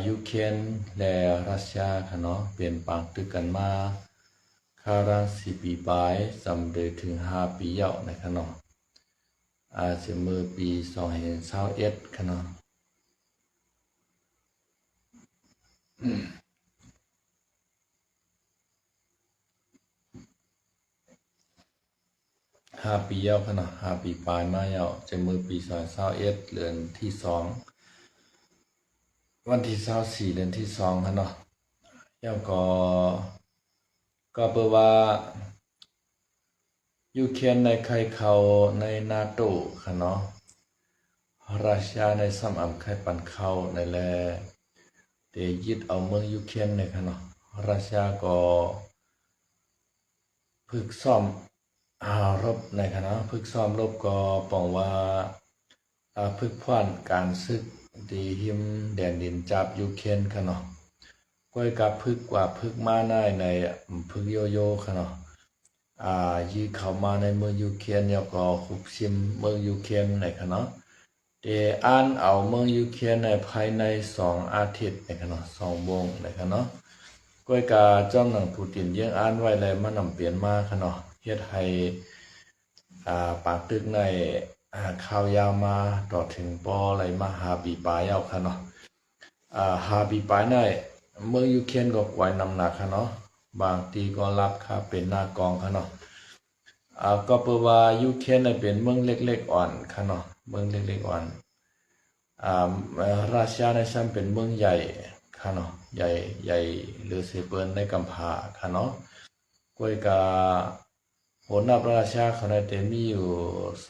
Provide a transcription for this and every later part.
ยูเครนและรัสเซียค่ะเนาะเปลี่ยนปางตึกกันมาคารา4 ปีปลายสำเร็จถึง5 ปียาวนะคะเนาะจะมือปี2021ค่ะเนาะ5 ปียาวค่ะเนาะ5 ปีปลายมายาวจะมือปี2021เดือนที่2วันที่24เดือนที่2ค่ะเนาะยาวก็เปิดว่ายูเครนในใครเขาในนาโตค่ะเนาะรัสเซียในซ้ำอำใครปันเข้าในแลเดยึดเอาเมืองยูเครนในค่ะเนาะรัสเซียก็ฝึกซ้อมรบในค่ะเนาะฝึกซ้อมรบก็ปองว่าฝึกพวนการศึกดีหิมแดนดินจับยูเครนค่ะเนาะก้อยกับฝึกกว่าฝึกมาได้ในฝึกโยโย่ค่ะเนาะยื้อเข้ามาในเมืองยูเครนแล้วก็คุกชิมเมืองยูเครนในค่ะเนาะอ่านเอาเมืองยูเครนในภายใน2 อาทิตย์ในค่ะเนาะ2 วงในค่ะเนาะก้อยกาจ้อมหนังปูตินยังอ่านไว้เลยมันนำเปลี่ยนมาค่ะเนาะเฮ็ดให้ปากตึกในข่าวยาวมาต่อถึงปออะไรมา5 ปีปลายเอาค่ะเนาะ5 ปีปลายในเมืองยูเครนก็กวายนำหนักค่ะเนาะบางทีก็รับค่าเป็นหน้ากองค่ะเนาะก็เปว่ายูเครนเป็นเมืองเล็กๆอ่อนค่ะเนาะเมืองเล็กๆอ่อนรัสเซียในซ้ำเป็นเมืองใหญ่ค่ะเนาะใหญ่หรือเสเปินในกัมพาค่ะเนาะก้อยกาโหนับราชาเขาในเตมีอยู่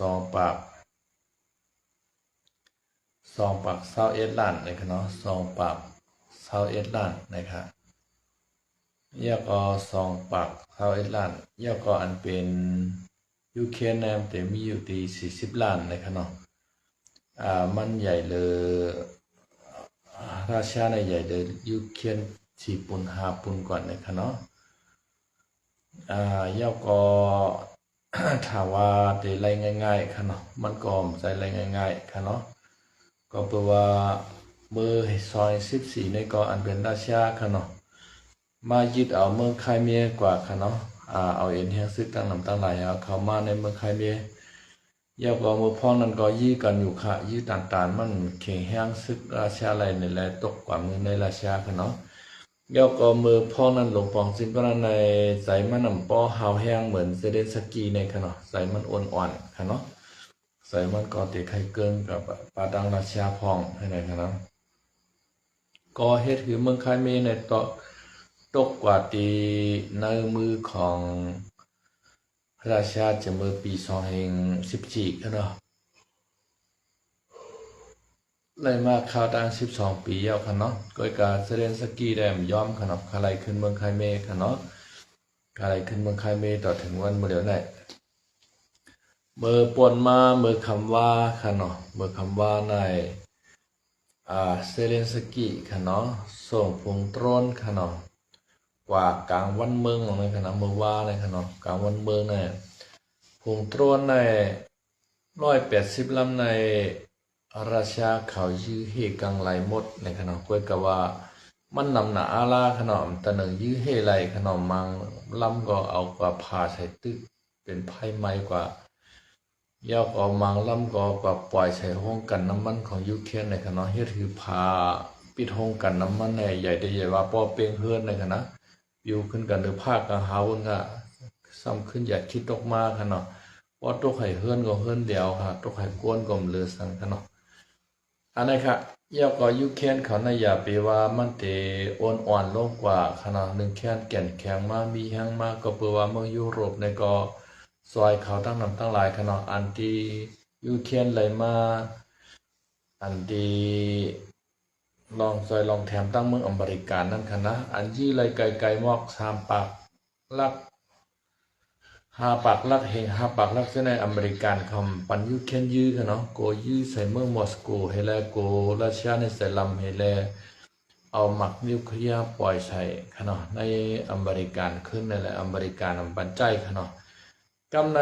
2 ปาก21 ล้านนะครับเนาะ2 ปาก21 ล้านนะครับยาก็2 ปาก21 ล้านยาก็อันเป็นยูเครนเนี่ยแต่มีอยู่ที่40 ล้านนะครับเนาะมันใหญ่เลยราชาในใหญ่เลยยูเครน4 ปุ่น5 ปุ่นก่อนนะครับเนาะยาก็ถามว่าได้ไรง่ายๆค่ะเนาะมันก็ใจไรง่ายๆค่ะเนาะก็แปลว่าเบอร์2014ในก็อันเป็นราชาค่ะเนาะมายึดเอาเมืองไครเมียกว่าค่ะเนาะเอาเอ็นเฮียซึกตั้งนำตั้งหลายเขามาในเมืองไครเมียยาวก็มือพ้องนั้นก็ยื้อกันอยู่ค่ะยื้อต่างๆมันเข่งแห้งซึกราชาอะไรนี่แหละตกกว่ามือในราชาค่ะเนาะยาวก็มือพ้องนั้นหลวงปองซิงก็นั้นในใส่มันนำป้อหาวแห้งเหมือนเซเดนสกีในค่ะเนาะใส่มันอ่อนๆค่ะเนาะใส่มันก็ติไข่เกินกับปาดังราชาพองให้ไหนค่ะเนาะก็เฮ็ดคือเมืองไครเมียในตกกว่าตีในมือของราชาจะเมื่อปี2014ค่ะเนาะเลยมาข่าวดัง12 ปีแล้วค่ะเนาะก็การเซเลนสกีได้ยอมค่ะเนาะอะไรขึ้นเมืองไคเมค่ะเนาะอะไรขึ้นเมืองไคเมต่อถึงวันเมื่อเดี๋ยวไหนเมื่อปนมาเมื่อคำว่าค่ะเนาะเมื่อคำว่าในเซเลนสกีค่ะเนาะส่งพงตรนค่ะเนาะกว่ากลางวันเมืองเลยค่ะเนาะเมื่อว่าเลยค่ะเนาะกลางวันเมืองเนี่ยพงตรนใน180 ลำในราชาเขายื้อเฮกังไหลหมดในขณะคุยกับว่ามันนำหนาอาลาขนมตะหนึ่งยื้อเฮไหลขนมมังลำก็เอากว่าพาใส่ตึกเป็นไพ่ไม้กว่ายาวก็มังลำก็แบบปล่อยใส่ห้องกันน้ำมันของยูเครนในขณะเฮ็ดคือพาปิดห้องกันน้ำมันในใหญ่ได้ใหญ่ว่าป้อเปียงเฮือนในขณะอยู่ขึ้นกันหรือภาคกลางหาวนก็ซ้ำขึ้นอยากคิดตกมาขนาดว่าตกไข่เฮือนก็เฮือนเดียวค่ะตกไข่ก้นก็เหลือสังขนาดอันนี้ค่ะยาวก็ยูเครนเขาในอย่าไปว่ามันเตอ่อนลงกว่าขนาดหนึ่งแค่นแก่นแข็งมามีแห้งมากก็เปว่าเมืองยุโรปในก็ซอยเขาตั้งนำตั้งหลายขนาดอันที่ยูเครนเลยมาอันที่ลองซอยลองแถมตั้งเมืองอเมริกานั่นค่ะนะอันยี่เลยไกลๆมอก3 ปากลัก5 ปากลักเฮง5 ปากลักเส้นในอเมริกันคำปันยูเครนยื้อค่ะเนาะโกยื้อใส่เมืองมอสโกเฮเลโกรัสเซียในใส่ลำเฮเลเอาหมักนิวเคลียร์ปล่อยใส่ค่ะเนาะในอเมริกันขึ้นในแหละอเมริกันปันใจค่ะเนาะกำใน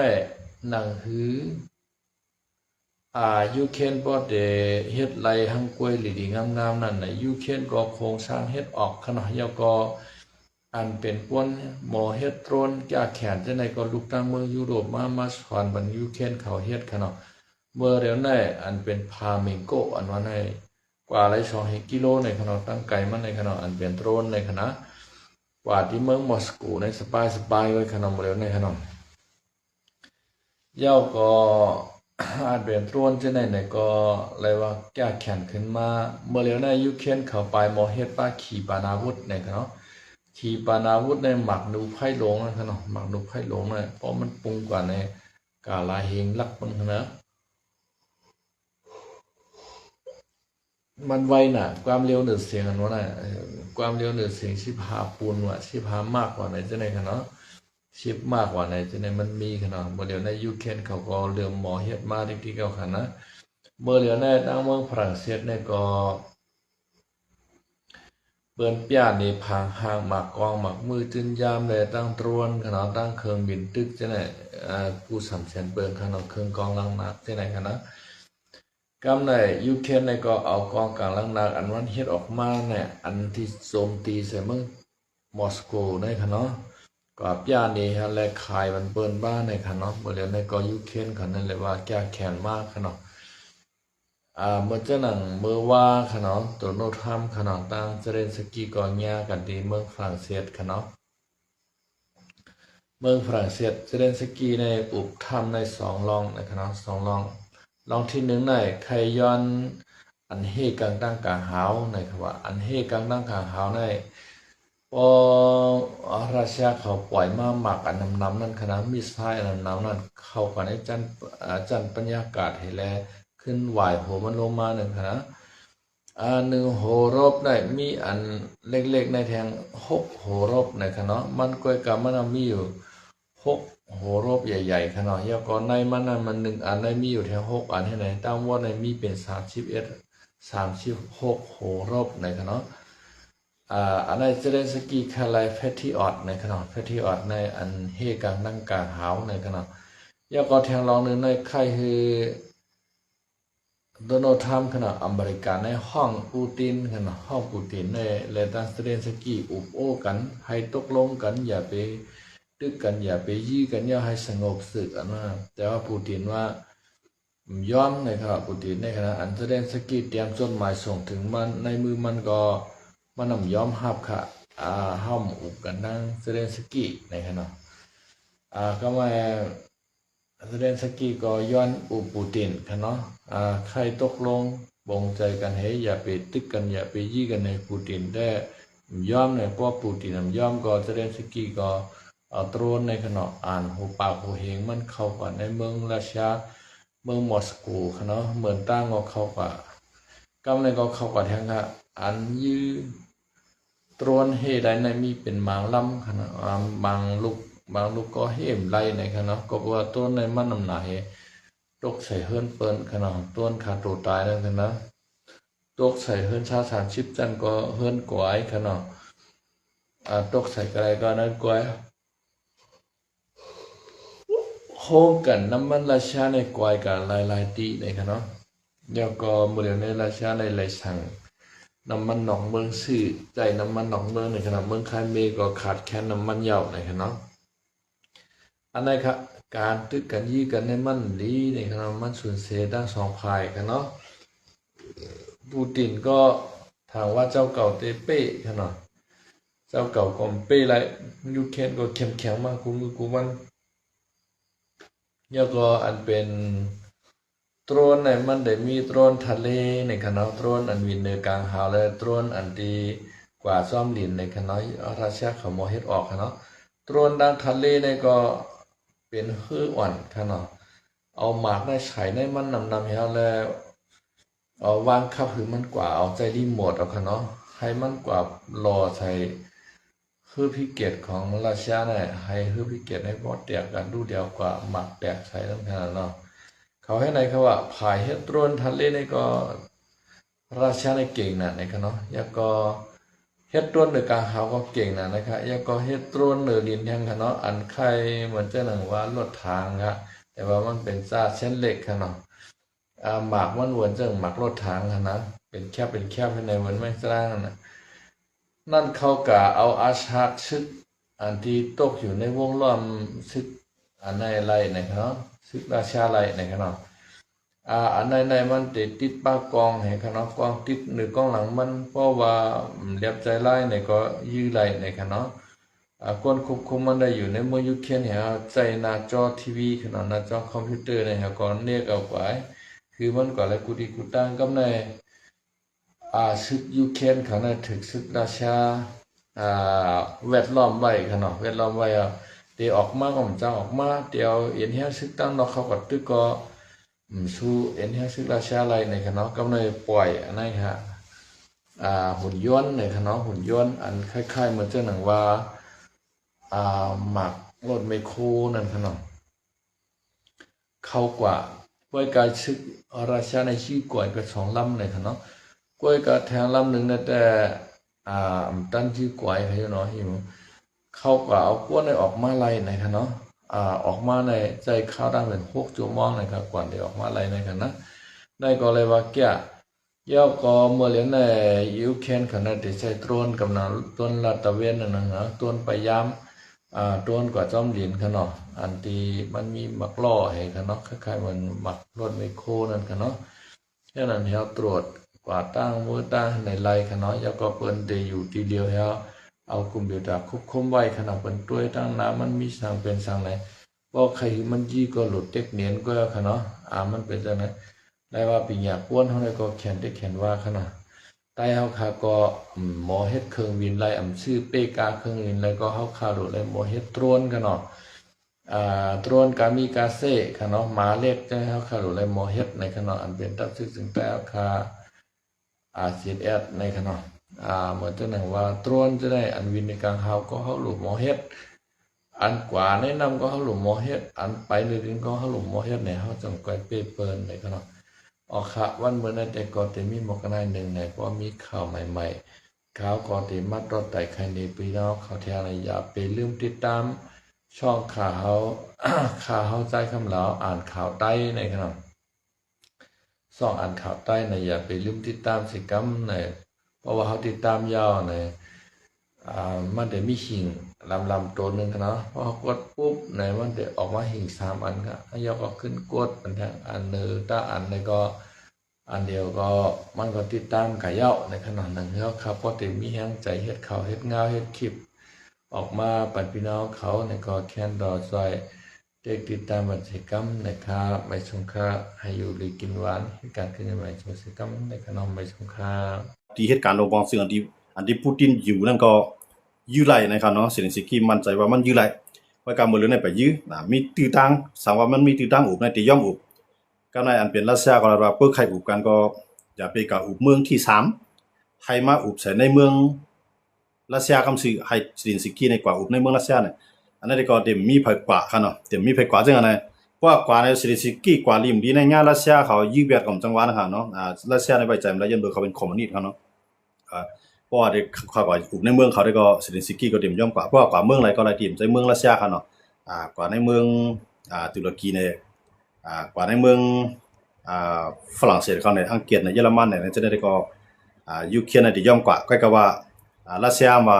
หนังหือ ยูเคนบ่ได้เฮ็ดไรหังกล้วยหลีดีงามๆนั่นน่ะยูเคนก็โครงสร้างเฮ็ดออกขนาดแล้วก็อันเป็นป้วนหมอเฮ็ดโตรนแก้แขนจังได๋ก็ลูกต่างเมืองยุโรปมาสอนบันยูเคนเขาเฮ็ดขนาดเมื่อแล้วในอันเป็นพาเมงโกอันว่าในกว่าไร2กิโลในขนาดตั้งไกลมันในขนาดอันเป็นโตรนในขนาดกว่าที่เมืองมอสโกในสบายๆไว้ขนาดเมื่อแล้วในขนาดเย้าก็อาจเป็นตรวนจะไหนไหนก็เลยว่าแก้แขนขึ้นมาเมื่อเร็วในยุคเคนเข้าไปมอเฮ็ดป้าขี่ปานาวุธในเนาะขี่ปานาวุธในหมักดูไพ่หลงนะเนาะหมักดูไพ่หลงเลยเพราะมันปรุงกว่าในกาลาเฮงลักมันนะมันไวน่ะความเร็วเหนือเสียงอันว่าน่ะความเร็วเหนือเสียง15ปูนว่ะ15มากกว่าไหนจะไหนเนาะมากกว่าไหนจะไหนมันมีขนาดเมื่อเดี๋ยวในยูเคนเขาก็เรื่องหมอเฮ็ดมาที่เขาขนาดเมื่อเดี๋ยวในตั้งเมืองฝรั่งเศสเนี่ยก็เปิ้นป้านี่พางห่างหมากกองหมากมือจึนยามเลยตั้งตรวนขนาดตั้งเครื่องบินตึกจะไหนผู้สำเร็จเปิ้นขนาดเครื่องกองลังนักจะไหนขนาดกำในยูเคนในก็เอากองกลางลังนักอันวันเฮ็ดออกมาเนี่ยอันที่โจมตีใส่เมืองมอสโกในขนาดก็ป้านี่ฮะและขายมันเปิ้นบ้านในขนาดเมื่อเดี๋ยวในก็ยูเคนขนาดเลยว่าแก้แค้นมากขนาดเมื่อเจ้าหนังเมื่อว่าขนาดตัวโนทรัมขนาดตั้งเซเลนสกี้ก็แย่กันดีเมืองฝรั่งเศสขนาดเมืองฝรั่งเศสเซเลนสกี้ในอุปถัมภ์ใน2รองในขนาด2รองที่1ในไคยอนอันเฮกังตั้งกลางหาวในคำว่าอันเฮกังตั้งกลางหาวในพอรัสเซียเขาปล่อยมาหมักอันน้ำนั่นขนาดมิสไซล์อันน้ำนั่นเข้ากันในจันบรรยากาศให้แลขึ้นไหวโหมันลงมาหนึ่งนะ1โหรบได้มีอันเล็กๆในแทง6โหรบในขณะมันก้อยกับมันมีอยู่6โหรบใหญ่ๆขนาดแล้วก็ในมัน1อันได้มีอยู่แทง6อันให้ไหนตามว่าในมีเป็น36โหรบในขณะอันในเซเลนสกี้คาไลเฟติออดในขณะเฟติออดในอันเฮกังนั่งกลางหาวในขณะแล้วก็แทงรองนึงในใครคือโดนัลด์ทรัมป์ขณะอเมริกาในห้องปูตินขณะห้องปูตินในเลตันเซเลนสกี้อุบโอ้กันให้ตกลงกันอย่าไปตึกกันอย่าไปยี่กันอย่าให้สงบศึกอันว่าแต่ว่าปูตินว่ายอมในขณะปูตินในขณะอันเซเลนสกี้เตรียมจดหมายส่งถึงมันในมือมันก็มันยอมรับค่ะห้ามอุบกันนั่งเซเลนสกี้ในขณะก็มาเซเลนสกี้ก็ย้อนอุปูตินค่ะเนาะใครตกลงบงใจกันให้อย่าไปตึกกันอย่าไปยี่กันในปูตินได้ย้อมในพวกปูตินย้อมก็เซเลนสกี้ก็เอาตรวนในขณะอ่านหูปากหูเฮงมันเข้ากันในเมืองราชาเมืองมอสโกค่ะเนาะเหมือนตั้งก็เข้ากันกำในก็เข้ากันแทงค่ะอันยื้อตรวนเฮได้ในมีเป็นบางลำค่ะเนาะบางลูกก็เห็มไรในขณะก็ว่าต้นในมันนำหนาตกใส่เฮิรนเปิ้นขณะต้นขาดตัวตายนั่นนะตกใส่เฮิรนชา30จันก็เฮิรนกวายขณะตกใส่กระไรก็นั้นกวายโฮงกันน้ำมันราชาในกวายกับหลายตีในขณะแล้วก็เมื่อในราชาในหลายสั่งน้ำมันหนองเมืองสื่อใจน้ำมันหนองเมืองในขณะเมืองคายเมก็ขาดแคลนน้ำมันเหย้าในขณะอันไหนครับการตึกกันยี่กันในมันดีในขณะมันสูญเสียทั้ง2ฝ่ายกันเนาะปูตินก็ถามว่าเจ้าเก่าเตเป้ขนาดเจ้าเก่าก็เป้ไรยูเคนก็เข้มแข็งมากกูมันแล้วก็อันเป็นโตรนในมันได้มีโตรนทะเลในขณะโตรนอันวินเนกลางหาวและโตรนอันดีกว่าซ่อมลินในขณะราชาเขาโมเฮ็ดออกขณะโตรนดังทะเลในก็เป็นฮื้ออ่อนขนาดเอาหมากได้ใช้ในมันนำเฮาแล้วเอาวางคับหือมันกว่าเอาใจรีโมทเอาขนาดให้มันกว่ารอใช้ฮื้อพิเกตของราชาเนี่ยให้ฮื้อพิเกตให้บ่แตกกันดูเดียวกว่าหมากแตกใช้นำขนาดเนาะเขาให้ในเขาว่าภายเฮ็ดโตรนทะเลในก็ราชาในเก่งน่ะในขนาดแล้วก็เฮ็ดต้นในกลางหาวก็เก่งนะครับแล้วก็เฮ็ดต้นในดินแทงค่ะเนาะอันใครเหมือนจะหนังว่าลวดทางครับแต่ว่ามันเป็นซาเส้นเล็กค่ะเนาะ หมากมันหวนจังหมากรถถังนะเป็นแคบให้ในเหมือนไม่สร้างนะนั่นเขากะเอาอาชากชึกอันที่ตกอยู่ในวงล้อมซึกอันในไรนะครับซึกราชาไรนะครับอันในมันติดปากกองให้คณะกองติดหรือกองหลังมันเพราะว่าเรียบใจไล่ในก็ยื้อไรในคณะควรควบคุมมันได้อยู่ในมือยุคเขียนเหรอใจหน้าจอทีวีขนาดหน้าจอคอมพิวเตอร์ในเหรอก่อนเรียกเอาไว้คือมันก็เลยกูตั้งกับในซึกยูเครนเขาเนี่ยถึกซึกราชาแวดล้อมไว้ขนาดแวดล้อมไว้เดี๋ยวออกมาก็มันจะออกมาเดี๋ยวเอ็นเฮียซึกตั้งนอกเขาก็ตึกก็สู้เอ็นเฮียซึกราชาอะไรในขนาดก็เลยปล่อยอันนั้นฮะหุ่นยนต์ในขนาดหุ่นยนต์อันคล้ายๆเหมือนเจ้าหนังว่าหมักรถไมโครนั่นขนาดเข้ากว่าไว้การซึกราชาในชื่อกว่าก็2 ลำในขนาดก้อยก็แทงลำหนึ่งนะแต่ตั้นชื่อกวยเขาอยู่เนาะอยู่เขาก็เอาก้วนในออกมาไล่ในครับเนาะออกมาในใจข้าวได้เป็น6 ชั่วโมงนะครับก่อนที่ออกมาไล่ในครับนะได้ก็เลยว่าแก่ย่อก็เมื่อเลี้ยงในยูเคนขนาดที่ใช้ตรวนกับนั้นตรวนลาตะเวนนั่นนะตรวนไปย้ำตรวนกว่าจอมหลินขนาดอันที่มันมีหมักล่อให้ขนาดคล้ายๆเหมือนหมักรถไมโครนั่นขนาดแค่นั้นเราตรวจกว่าตั้งมือตั้งในไล่ขนาดแล้วก็เปิ้นได้อยู่ทีเดียวแล้วเอาคอมพิวเตอร์ควบคุมไว้ขนาดเปิ้นตัวตั้งน้ำมันมีสั่งเป็นสั่งไหนบอกใครมันยี่ก็หลุดเต็กเนียนก็ขนาดมันเป็นจังได๋ได้ว่าปีหยาป้วนเฮาได้ก็เขียนว่าขนาดใต้เฮาขาก็หมอเฮ็ดเครื่องบินไล่ชื่อเปกาเครื่องบินแล้วก็เฮาขาโดดเลยหมอเฮ็ดตรวนขนาดตรวนกามีกาเซ่ขนาดหมาเล็กจังเฮาขาโดดเลยหมอเฮ็ดในขนาดอันเป็นตับซึกถึงแต่คาCSS ในขนาดเหมือนจะหนังว่าตรวนจะได้อันวินในกลางเฮาก็เฮาหลุมหมอเฮ็ดอันกว่าแนะนำก็เฮาหลุมหมอเฮ็ดอันไปในดินก็เฮาหลุมหมอเฮ็ดเนี่ยเฮาจังไกวเปเปิ้นในขนาดออกค่ะวันเมื่อนั้นแต่ก็จะมีหมอกนายหนึ่งเนี่ยเพราะมีข่าวใหม่ๆข่าวก็จะมัดรถไต่ใครในปีน้องเขาแทงอะไรอย่าไปลืมติดตามช่องข่าว ข่าวใจคำเหลาอ่านข่าวใต้ในขนาดส่องอ่านข่าวใต้ในอย่าไปลืมติดตามสิกรรมในเพราะว่าเขาติดตามยาวในมันได้มีหิ่งลำตัวหนึ่งนะพอกดปุ๊บในมันได้ออกมาหิ่ง3 อันครับยาวก็ขึ้นกดมันทางอันเนื้อตาอันในก็อันเดียวก็มันก็ติดตามกะเย้าในขนาดนั้นแล้วครับก็จะมีแห้งใจเฮ็ดข่าวเฮ็ดงาวเฮ็ดคลิปออกมาปันพี่น้องเขาในก็แคนดอซอยเด็กติดตามกิจกรรมนะครับไม่สงค่าให้อยู่ดีกินหวานเหตุการณ์ขึ้นใหม่กิจกรรมในขนมไม่สงค่าที่เหตุการณ์ระวังซึ่งอันที่ปูตินอยู่นั่นก็ยื้อไล่นะครับเนาะเซเลนสกี้มั่นใจว่ามันยื้อไล่ว่าการเมืองในไปยื้อมีตื้อตังสังว่ามันมีตื้อตังอุบในที่ย่อมอุบก็ในอันเป็นรัสเซียก็ว่าเปิ้นใครอุบกันก็อย่าไปกับอุบเมืองที่3ให้มาอุบใส่ในเมืองรัสเซียคำชื่อให้เซเลนสกี้ในกว่าอุบในเมืองรัสเซียเนี่ยอันนั้นก็เต็มมีไผกว่าคั่นเนาะเต็มมีไผกว่าจังอันนั้นเพราะกว่าในเซเลนสกี้กว่าริมดีในงานรัสเซียเขายื้อเบียดของจังหวัดนะครับเนาะรัสเซียในใบใจมันได้ยันเบอร์เขาเป็นคอมมิวนิสต์ครับเนาะเพราะว่าได้ข่าวว่าอุบในเมืองเขาได้ก็เซเลนสกี้ก็เต็มย่อมกว่าเพราะว่ากว่าเมืองไหนก็หลายทีมใจเมืองรัสเซียครับเนาะกว่าในเมืองตุรกีเนี่ยกว่าในเมืองฝรั่งเศสเขาในอังกฤษในเยอรมันเนี่ยจะได้ก็ยูเครนน่ะที่ย่อมกว่าก็ก็ว่ารัสเซียมา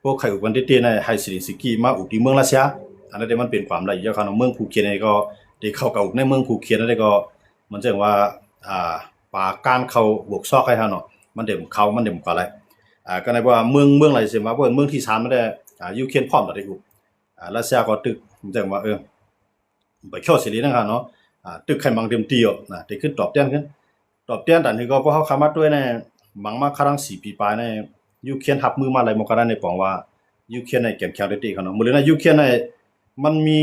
พวกใครอุบกันติๆในให้เซเลนสกี้มาอุบที่เมืองรัสเซียอันนั้นมันเป็นความละเอียดครับเมืองภูเก็ตนี่ก็ได้เข้ากับอุบในเมืองภูเก็ตนั่นก็มันจังว่าปาการเข้าบวกซอกให้เฮาเนาะมันเด่มเข้ามันเด่มกว่าอะไรก็ในว่าเมืองไหนสิมาว่าเมืองที่3มันได้ยูเครนพร้อมได้อุบรัสเซียก็ตึกมันจังว่าไปเข้าสิลีนะครับเนาะตึกไขมังเต็มตีได้ขึ้นตอบแทนขึ้นตอบแทนแต่นี่ก็เพราะเฮาเข้ามาด้วยในบางมาครั้ง4 ปีปลายในยูเครนรับมือมาหลายมกราในปองว่ายูเครนในเก็บแคลได้ครับเนาะมื้อนี้ยูเครนในมันมี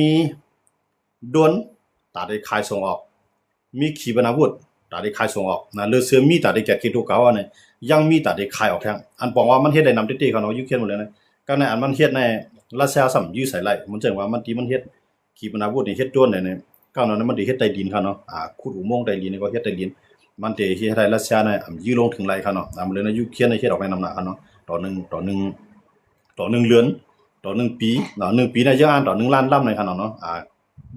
ดวนตาได้ขายส่งออกมีขีปนาวุธตาได้ขายส่งออกเรือเสือมีตาได้แก่คิดตัวเก่าเนี่ยยังมีตาได้ขายออกแท้อันปองว่ามันเฮ็ดได้นำได้ครับเนาะยูเครนหมดเลยนะก็ในอันมันเฮ็ดในรัสเซียซ้ํยื้อใส่ไล่มันจังว่ามันที่มันเฮ็ดขีปนาวุธนี่เฮ็ดดวนเนี่ยก้าวนั้นมันได้เฮ็ดใต้ดินครับเนาะขุดอุโมงค์ใต้ดินนี่ก็เฮ็ดใต้ดินมันได้เฮ็ดให้รัสเซียเนี่ยยื้อลงถึงไรครับเนาะมื้อนี้ยูเครนเฮ็ดออกในน้ำหนักครับเนาะต่อ1เรือนต่อ1 ปีเนาะ1 ปีเนี่ยยังอ่านต่อ1 ล้านลำในครับเนาะ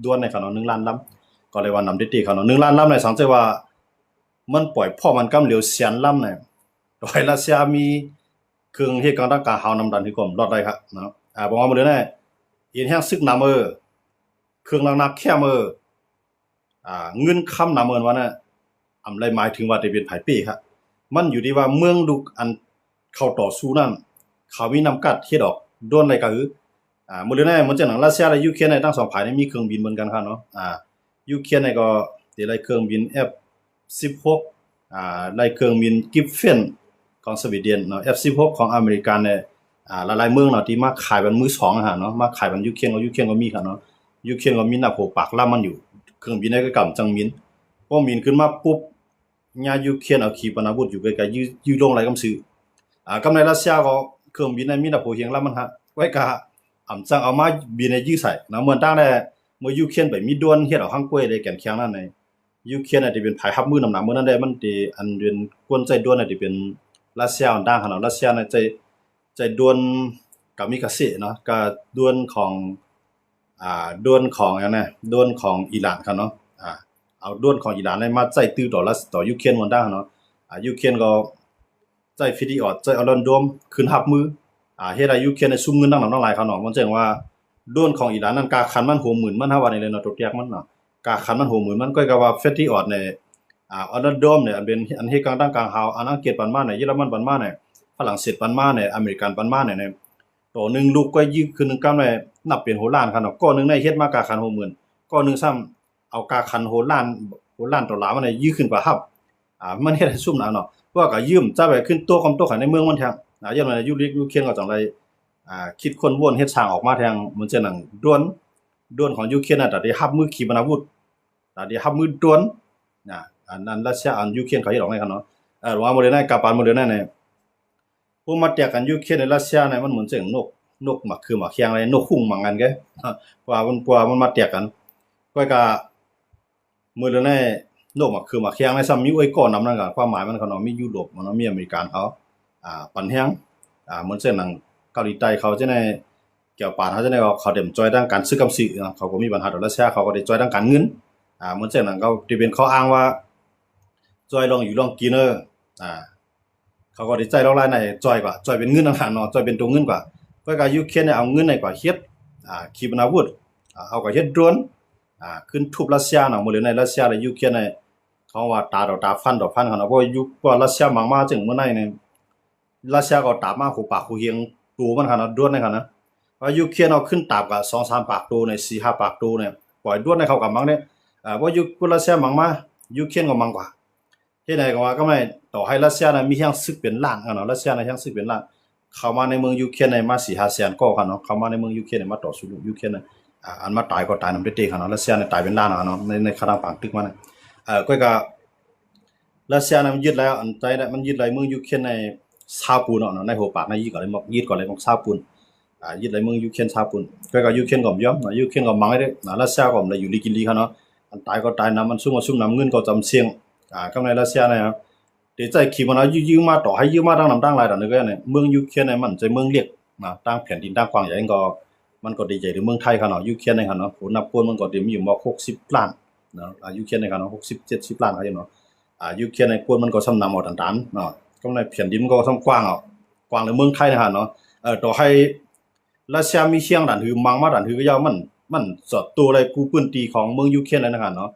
ด้วนในครับเนาะ1 ล้านลำก็เลยว่านำได้ครับเนาะ1 ล้านลำในสังเกตว่า มันปล่อยพ่อมันกำเหลียวเสียนล่ำเนี่ยโดยรัสเซียมีเครื่องเฮกันตั้งกาหาวนำดันที่กลมรอดได้ครับเนาะบอกว่ามื้อนี้อินแฮงซึกนำเครื่องนักแค่เงินค้ำนำว่าน่ะอำไรหมายถึงว่าได้เป็นไผเป้ครับมันอยู่ที่ว่าเมืองลูกอันเข้าต่อสู้นั้นเขามีนำกัดเฮ็ดออกด้วนอะไรก็คือมื้อนี้มันจะหนังรัสเซียและยูเครนทั้งสองฝ่ายมีเครื่องบินเหมือนกันครับเนาะยูเครนก็ได้ไล่เครื่องบิน F16 ไล่เครื่องบิน Gripen ของสวีเดนเนาะ F16 ของอเมริกันเนี่ยหลายๆเมืองเนาะที่มาขายเป็นมือ2เนาะมาขายเป็นยูเครนก็มีครับเนาะยูเครนก็มีหน้าโผปากล่ามันอยู่เครื่องบินได้ก็กำจังมินพอมินขึ้นมาปุ๊บญายูเครนเอาขีปนาวุธอยู่ใกล้ๆยื้อลงไหลกำซื้อกำในรัสเซียก็เครื่องบินนั้นมีหน้าโผเฮียงล่ามันฮะไว้กะจังเอามาบินในยื้อใส่เนาะเหมือนตั้งแต่เมื่อยูเครนไปมีดวนเฮ็ดเอาข้างกล้วยได้แก่นแข็งนั่นในยูเครนน่ะที่เป็นภายฮับมือนำหนักมื้อนั้นได้มันที่อันเป็นกวนใจดวนน่ะที่เป็นรัสเซียอันดังหั่นเนาะรัสเซียน่ะใจดวนกามิกาเซเนาะก็ดวนของดวนของหยังน่ะดวนของอิหร่านครับเนาะเอาดวนของอิหร่านมาใจตื้อต่อยูเครนมันดังเนาะยูเครนก็ใจฟิดีออดใจออรอนโดมขึ้นฮับมือเฮ็ดให้ยูเครนได้ซุ่มเงินดังนำหลายครับเนาะมันแจ้งว่าดวนของอิหร่านนั้นกาคันมัน60,000มันเฮาว่านี่เลยเนาะตัวแยกมันเนาะกาคันมัน60,000มันก็กะว่าเฟตตี้ออดเนี่ยออรอนโดมเนี่ยอันเป็นอันเฮ็ดกลางตั้งกลางฮาวอังกฤษปันมาเนี่ยเยอรมันปันมาเนี่ยฝรั่งเศสปันมาเนี่ยอเมริกันปันมาเนี่ยตัวนึงลูกก็ยึกคือนึงกำเนี่ยนับเป็นโหล้านครับเนาะก้อนนึงได้เฮ็ดมากาคัน60,000ก้อนนึงซ้ำเอากาคันโหล้านต่อหลามันเนี่ยยึกขึ้นกว่าฮับมันเฮ็ดให้ซุ่มเนาะว่าก็ยืมจะไปขึ้นตัวกำตัวขันในเมืองมันแทงย้อนมายูเครนก็จังไดคิดคนวนเฮ็ดสร้างออกมาแทงเหมือนจังนั้นด้วนของยูเครนน่ะได้รับมือขีปนาวุธได้รับมือด้วนอันนั้นรัสเซียอันยูเครนเขาเฮ็ดออกไงครับเนาะว่าบ่ได้ในกาปานบ่ได้ในพวกมาแตกกันยูเครนในรัสเซียเนี่ยมันเหมือนจังนกหมักคือหมักเคียงอะไรนกคุ้งหมังกันแกว่ามันมาแตกกันก็มื้อละในนกหมักคือหมักเคียงในซ้ำมีไว้ก่อนนำนั่นก็ความหมายมันเขาเนาะมียุโรปมันมีอเมริกันเขาปันแฮงเหมือนจังนั้นเกาหลีใต้เขาจะได้เกี่ยวปานเขาจะได้เขาเต็มจอยด้านการซื้อกำซื้อเขาก็มีปัญหาดอกรัสเซียเขาก็ได้จอยด้านการเงินเหมือนจังนั้นเขาที่เป็นเขาอ้างว่าจอยลองอยู่ลองกินเขาก็ได้ใจลองรายในจอยเป็นเงินต่างหากเนาะจอยเป็นตัวเงินกว่าก็ยูเครนเนี่ยเอาเงินในกว่าเฮ็ดขีปนาวุธเอาก็เฮ็ดโดรนขึ้นทุบรัสเซียเนาะมื้อในรัสเซียและยูเครนเนี่ยเขาว่าตาฟันเขาเนาะเพราะยุคว่ารัสเซียมังมาจึงเมื่อไหร่เนี่ยรัสเซียก็ตามมาหูปากหูเฮียงตัวมันครับเนาะด้วนนะครับนะว่ายูเครนเอาขึ้นตามกับ 2-3 ปากตัวใน 4-5 ปากตัวเนี่ยปล่อยด้วนให้เขากับมังเนี่ยว่ายุครัสเซียมังมายูเครนก็มังกว่าเฮ็ดให้ก็ว่าก็ไม่ต่อให้รัสเซียน่ะมีแฮงซึกเป็นล้านเนาะรัสเซียน่ะแฮงซึกเป็นล้านเข้ามาในเมืองยูเครนในมา 4-5 แสนก็ครับเนาะเข้ามาในเมืองยูเครนมาต่อสู้ยูเครนน่ะอันมาตายก็ตายนำเตะครับเนาะรัสเซียน่ะตายเป็นล้านเนาะในคณะปางตึกมันก็รัสเซียน่ะมันยึดแล้วอันใจได้มันยึดหลายเมืองยูเครนในชาวปูนเนาะในหัวปากในยึดก่อนเลยยึดก่อนเลยชาวปูนยึดหลายเมืองยูเครนชาวปูนก็ยูเครนก็ยอมยูเครนก็มังให้รัสเซียก็ได้อยู่ลีกินลีครับเนาะอันตายก็ตายนำมันซุ่มนำเงินก็จำเสี่ยงกำในรัสเซียเนี่ยเดี๋ยวใจขี่มันยื้อมาต่อให้ยื้อมาตั้งนำตั้งหลายดอกนึงก็เนี่ยเมืองยูเครนเนี่ยมันใจเมืองเล็กตั้งแผ่นดินตั้งกว้างใหญ่ก็มันก็ได้ใหญ่ถึงเมืองไทยครับเนาะยูเครนเนี่ยครับเนาะผลนับคนมันก็ได้มีอยู่บ่60ล้านเนาะยูเครนเนี่ยครับเนาะ60-70ล้านครับเนาะยูเครนในคนมันก็ซ้ำนำเอาต่างๆเนาะก็ในแผ่นดินมันก็ซ้ำกว้างกว้างในเมืองไทยนะครับเนาะต่อให้รัสเซียมีเชียงดันหือมังมาดันหือก็ยาวมันสอดตัวอะไรกูปืนตีของเมืองยูเครนเลยนะครับเนาะ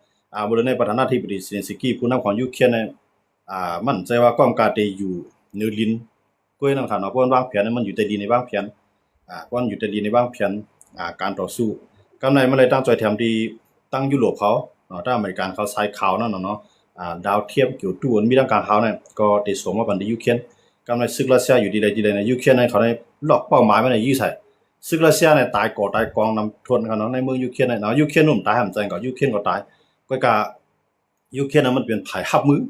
บริเวณประธานาธิบดีเซเลนสกี้ผู้นำของยูเครนเนี่ยมั่นใจว่าความกาเตอยู่เหนือดินก็นั่นครับเนาะเพราะวางแผนมันอยู่ใต้ดินในวางแผนเพราะอยู่ใต้ดินในวางแผนการต่อสู้กำในมันเลยตั้งใจแถมที่ตั้งยุโรปเขาเนาะถ้าอเมริกันเขาใช้ข่าวนั่นเนาะดาวเทียมเกี่ยวตู้มีทางการเขาเนี่ยก็ได้ส่งมาบันที่ยูเครนกำในซึกรัสเซียอยู่ดีๆในยูเครนเนี่ยเขาได้ล็อกเป้าหมายไว้ในยี่ใส่ซึกรัสเซียเนี่ยตายก่อตายกองนำทวนครับเนาะในเมืองยูเครนเนี่ยเนาะยูเครนนุ่มตายห่ำใจก็ยูเครนก็ตายก็ยูเครนมันเป็นภายฮับมือ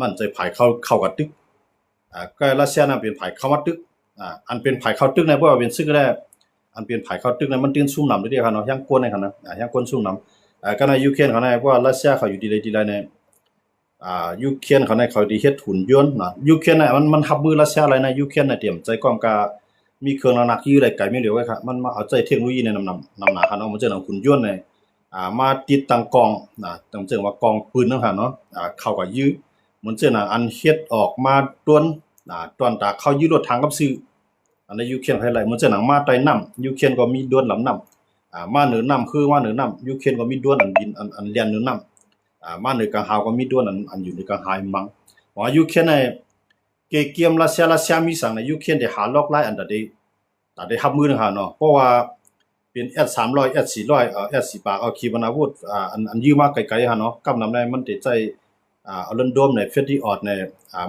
มันใจภายเข้ากับตึกก็รัสเซียน่ะเป็นภายเข้ามาตึกอันเป็นภายเข้าตึกในเพราะว่าเป็นซึกแรกอันเป็นภายเข้าตึกในมันตื่นซุ่มนำได้ครับเนาะยังกวนในครับนะยังกวนซุ่มนำก็ในยูเครนเขาในเพราะว่ารัสเซียเขาอยู่ดีๆในยูเครนเขาในเขาดีเฮ็ดหุ่นยนต์ยูเครนน่ะมันฮับมือรัสเซียอะไรนะยูเครนน่ะเตรียมใจความกามีเครื่องหนักอยู่ได้ไกลไม่เหลียวไว้ครับมันมาเอาใจเทคโนโลยีในนำหนาครับเนาะมันจะนำหุ่นยนต์ในมาติดตั้งกองจังว่ากองปืนนั่นค่ะเนาะเข้ากับยื้อ มันเจอน่ะอันเฮ็ดออกมาต้วนตอนตาเข้ายืดรถทางกับซื้ออันในยูเครนไฮไลท์มันเจอหนังมาใต้น้ำยูเครนก็มีด้วนลำน้ำมาเหนือน้ำคือมาเหนือน้ำยูเครนก็มีด้วนอันบินอันเลียนเหนือน้ำมาเหนือกลางหาวก็มีด้วนอันอยู่ในกลางหายมังว่ายูเครนในเกี่ยมรัสเซียมีสั่งในยูเครนได้หาล็อกไล่อันได้ทับมือนึงหาเนาะเพราะว่าเป็น S300 S400 S400เอาขีปนาวุธอันยื้อมาไกลๆหาเนาะกำนำได้มันได้ใจเอาเล่นโดมในเฟดดี้ออดใน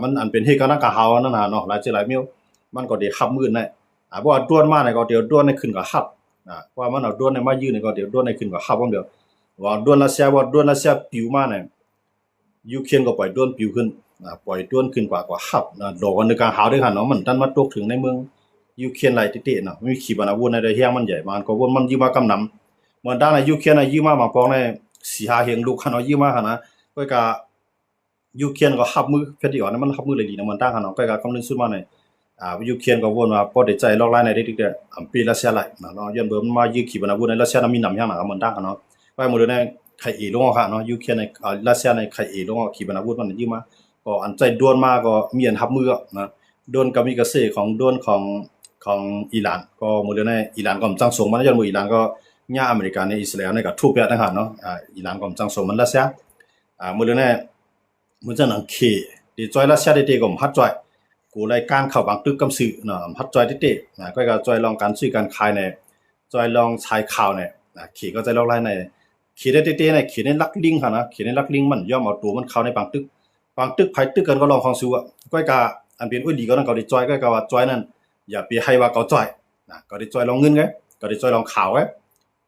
มันอันเป็นเฮกันกะหาวนั่นหาเนาะหลายหลายมิ้วมันก็ได้ทับมือในเพราะว่าด้วนมาในก็เดี๋ยวด้วนในขึ้นก็ฮับว่ามันเอาด้วนในมายื้อในก็เดี๋ยวด้วนในขึ้นก็ฮับว่าเดี๋ยวว่าด้วนรัสเซียปิวมาในยูเครนก็ปล่อยด้วนปิวขึ้นปล่อยด้วนขึ้นกว่าฮับดอกวันในกลางหาวด้วยหาเนาะมันดันมาตกถึงในเมืองยูเครนไหลติเนาะมีขีปนาวุธในได้เฮียงมันใหญ่มันก็วนมันยื้อมากำนำมันด้านในยูเครนยื้อมาปองใน4-5เฮงลูกคันเอายื้อมาหั่นนะก็กะยูเครนก็ฮับมือเฟดดี้ออดนั้นมันฮับมือเลยดีนะมันตั้งหั่นเนาะก็กะกำลังสุดมาในยูเครนก็วนมาพอได้ใจล็อกไล่ในได้ๆปีรัสเซียไหลเนาะย้อนเบิ่มมายื้อขีปนาวุธในรัสเซียมีนำอย่างหนามันตั้งหั่นเนาะไปหมดเลยในไข่เอลงค่ะเนาะยูเครนในรัสเซียในไข่เอลงขีปนาวุธมันยื้อมาก็อันใจด้วนมาก็มีอันฮับมือนะด้วนก็มีกระเสของด้วนของอิหร่านก็หมดเลยในอิหร่านก็จังส่งมันย้อนบ่อิหร่านก็ญาอเมริกันในอิสราเอลในก็ทุบแบบนั้นค่ะเนาะอิหร่านก็จังส่งมันรัสเซียหมดเลยในมันจะหนังเคดิจอยรัสเซียได้ก็ฮัดจอยกูรายการเข้าบางตึกกำซื้อเนาะฮัดจอยได้ก็จอยลองการซื้อการขายในจอยลองชายข่าวในขี่ก็จะลองไล่ในขี่ได้ในขี่ในลักลิงค่ะนะขี่ในลักลิงมันย่อมเอาตัวมันเข้าในบางตึกไผตึกกันก็ลองของซื้อก็กะอันเป็นอุ้ยดีก็นั่นก็ได้จอยก็กะว่าจอยนั่นอย่าไปให้ว่าเขาจ่อยก็ได้จ่อยลองเงินไงก็ได้จ่อยลองข่าวไง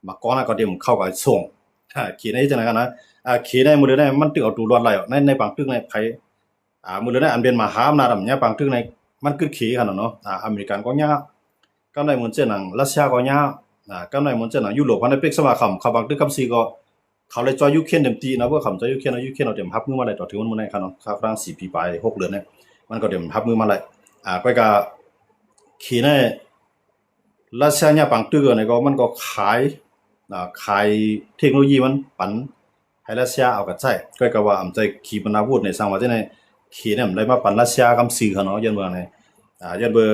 มาก่อนน่ะก็เดี๋ยวเข้าก็ส่งขี่ในจังได๋กันนะขี่ในมื้อใดมันตึกเอาตัวรอดไหลในบางตึกในไผมื้อใดอันเป็นมหาอำนาจเนี่ยบางตึกในมันคือขี่คั่นเนาะอเมริกันก็ยากกำไรเหมือนเจ้าหนังรัสเซียก็ยากกำไรเหมือนเจ้าหนังยุโรปพันในเป็กสมาคมเขาบางตึกกำซีก็เขาเลยจ่อยยูเครนเต็มที่นะว่าเขาจ่อยยูเครนเอาเต็มรับมือมาได้ต่อถึงมันมื้อไหนคั่นเนาะครับฝรั่ง4ปีไป6เดือนเนี่ยมันก็เต็มรับมือมาได้ก็กะขี่ในรัสเซียเนี่ยบางตึกเนี่ยก็มันก็ขายเทคโนโลยีมันปันให้รัสเซียเอากระใช้ก็กะว่าอำใจขีปนาวุธในสังว่าจังได๋ขี่เนี่ยมันได้มาปันรัสเซียกำซื้อเขาเนาะยันว่าไงยันเบอ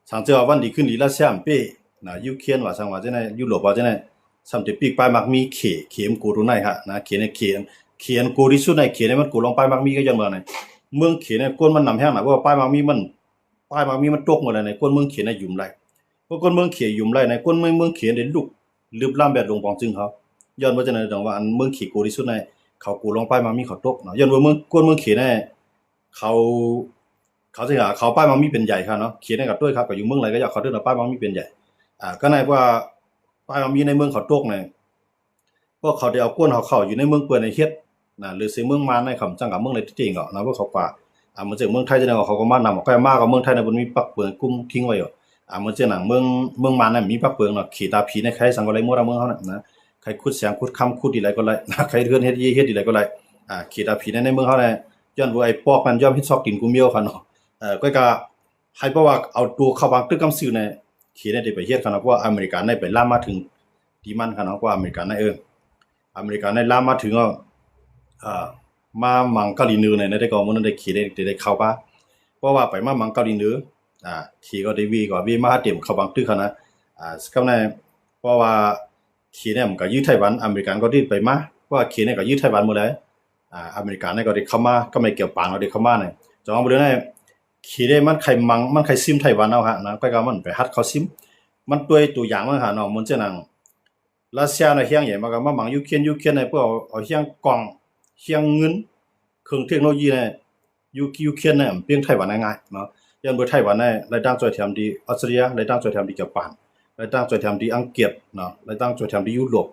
สังเจอวันดีขึ้นดีรัสเซียเป้ยูเครนว่าสังว่าจังได๋ยุโรปว่าจังได๋ซ้ํที่ปีกปลายมักมีเข็มกูรู้ไหนฮะเขียนกูที่สุดในเขียนมันกูลงไปมักมีก็ยันว่าไงเมืองเขียนเนี่ยก้นมันนำแห้งน่ะว่าปลายมักมีมันตกหมดเลยในก้นเมืองเขียนน่ะยุ่มไหลเพราะก้นเมืองเขียนยุ่มไหลในก้นเมืองเขียนได้ลุกลึบล้ำแบบลงปองจึงเขาย้อนว่าจังได๋ดังว่าอันเมืองเขียนกูที่สุดในเขากูลงไปมักมีเขาตกเนาะย้อนว่าเมืองก้นเมืองเขียนเนี่ยเขาสิหาเขาป้ายมักมีเป็นใหญ่ค่ะเนาะเขียนได้กับด้วยครับก็อยู่เมืองไหนก็อยากเขาเด้อป้ายมักมีเป็นใหญ่ก็ในว่าป้ายมักมีในเมืองเขาตกเนี่ยพวกเขาได้เอาก้นเขาอยู่ในเมืองเปิ้นในเฮ็ดหรือสิเมืองมาในคำจังกับเมืองในที่จริงนะว่าเขากว่ามันจากเมืองไทยจังได๋เขาก็มานำก็มากับเมืองไทยน่ะบ่มีปักเปิงกุ้งทิ้งไว้อยู่มันจังหนังเมืองมาน่ะมีปักเปิงเนาะขี้ตาผีในใครสังก็เลยหมดเมืองเฮาน่ะใครขุดเสียงขุดคำขุดอีไรก็ไรใครเฮือนเฮ็ดอีไรก็ไรขี้ตาผีในเมืองเฮาน่ะย้อนว่าไอ้ปอกมันยอมเฮ็ดซอกดินกูเมียวคั่นเนาะก็ให้เพราะว่าเอาตัวเข้าบางตึกกำซื้อเนี่ยขี้ได้ไปเฮ็ดคั่นเนาะเพราะว่าอเมริกันได้ไปลามมาถึงที่มันคั่นเนาะว่าอเมริกันอเมริกันได้ลามมาถึงมามังเกาหลีเหนือเนี่ยได้ก็มันได้ขี่ได้เข้าป่ะเพราะว่าไปมามังเกาหลีเหนือขี่ก็ได้วีมาเต็มเข้าบางตึกคั่นนะกำในเพราะว่าขี่เนี่ยมันก็ยึดไต้หวันอเมริกันก็ได้ไปมาเพราะว่าขี่เนี่ยก็ยึดไต้หวันหมดเลยอเมริกันเนี่ยก็ได้เข้ามาก็ไม่เกี่ยวปางก็ได้เข้ามาเนี่ยจองบ่ได้ขี่ได้มันใครซิมไต้หวันเอาฮะนะก็มันไปฮัดเขาซิมมันตัวอย่างมันหาเนาะมันจะนั่งรัสเซียน่ะเฮียงใหญ่มาก็มามังยูเครนเนี่ยเพื่อเอาเฮียงกล่องเฮียงเงินเครื่องเทคโนโลยีเนี่ยยูเครนเนี่ยเปลี่ยนไต้หวันง่ายๆเนาะยันบ่ไต้หวันเนี่ยรายตั้งจ่อยแถมดีออสเตรเลียรายตั้งจ่อยแถมดีญี่ปุ่นรายตั้งจ่อยแถมดีอังกฤษเนาะรายตั้งจ่อยแถมดียุโรป